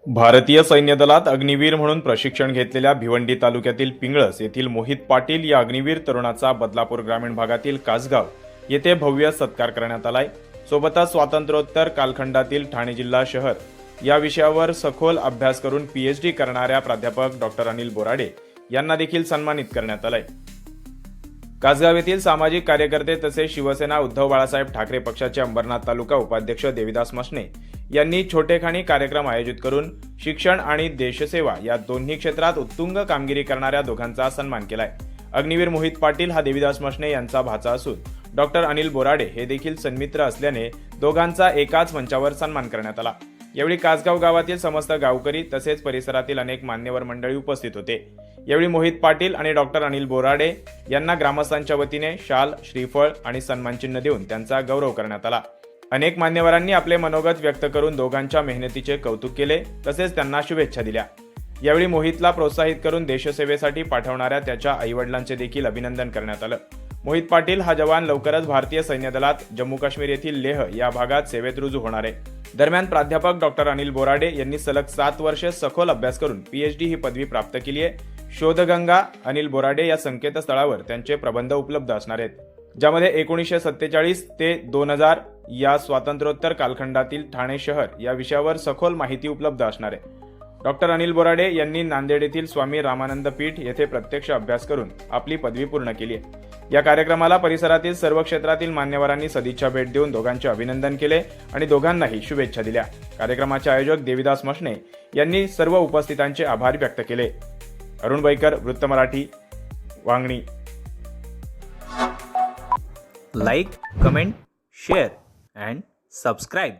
भारतीय सैन्य दलात अग्निवीर म्हणून प्रशिक्षण घेतलेल्या भिवंडी तालुक्यातील पिंगळस येथील मोहित पाटील या अग्निवीर तरुणाचा बदलापूर ग्रामीण भागातील कासगाव येथे भव्य सत्कार करण्यात आलाय। सोबतच स्वातंत्र्योत्तर कालखंडातील ठाणे जिल्हा शहर या विषयावर सखोल अभ्यास करून पीएचडी करणाऱ्या प्राध्यापक डॉक्टर अनिल बोराडे यांना देखील सन्मानित करण्यात आलाय। कासगाव येथील सामाजिक कार्यकर्ते तसेच शिवसेना उद्धव बाळासाहेब ठाकरे पक्षाचे अंबरनाथ तालुका उपाध्यक्ष देविदास मसने यांनी छोटेखानी कार्यक्रम आयोजित करून शिक्षण आणि देशसेवा या दोन्ही क्षेत्रात उत्तुंग कामगिरी करणाऱ्या दोघांचा सन्मान केलाय। अग्निवीर मोहित पाटील हा देविदास मसने यांचा भाचा असून डॉक्टर अनिल बोराडे हे देखील सन्मित्र असल्याने दोघांचा एकाच मंचावर सन्मान करण्यात आला। यावेळी कासगाव गावातील समस्त गावकरी तसेच परिसरातील अनेक मान्यवर मंडळी उपस्थित होते। यावेळी मोहित पाटील आणि डॉक्टर अनिल बोराडे यांना ग्रामस्थांच्या वतीने शाल, श्रीफळ आणि सन्मानचिन्ह देऊन त्यांचा गौरव करण्यात आला। अनेक मान्यवरांनी आपले मनोगत व्यक्त करून दोघांच्या मेहनतीचे कौतुक केले तसेच त्यांना शुभेच्छा दिल्या। यावेळी मोहितला प्रोत्साहित करून देशसेवेसाठी पाठवणाऱ्या त्याच्या आईवडिलांचे देखील अभिनंदन करण्यात आलं। मोहित पाटील हा जवान लवकरच भारतीय सैन्य दलात जम्मू काश्मीर येथील लेह या भागात सेवेत रुजू होणार आहे। दरम्यान प्राध्यापक डॉक्टर अनिल बोराडे यांनी सलग 7 वर्षे सखोल अभ्यास करून पीएचडी ही पदवी प्राप्त केली आहे। शोधगंगा अनिल बोराडे या संकेतस्थळावर त्यांचे प्रबंध उपलब्ध असणार आहेत, ज्यामध्ये 1947 ते 2000 या स्वातंत्र्योत्तर कालखंडातील ठाणे शहर या विषयावर सखोल माहिती उपलब्ध असणार आहे। डॉक्टर अनिल बोराडे यांनी नांदेड येथील स्वामी रामानंद पीठ येथे प्रत्यक्ष अभ्यास करून आपली पदवी पूर्ण केली आहे। या कार्यक्रमाला परिसरातील सर्व क्षेत्रातील मान्यवरांनी सदिच्छा भेट देऊन दोघांचे अभिनंदन केले आणि दोघांनाही शुभेच्छा दिल्या। कार्यक्रमाचे आयोजक देविदास मसने यांनी सर्व उपस्थितांचे आभार व्यक्त केले। अरुण बैकर, वृत्त Marathi, Vangani. Like, comment, share and subscribe.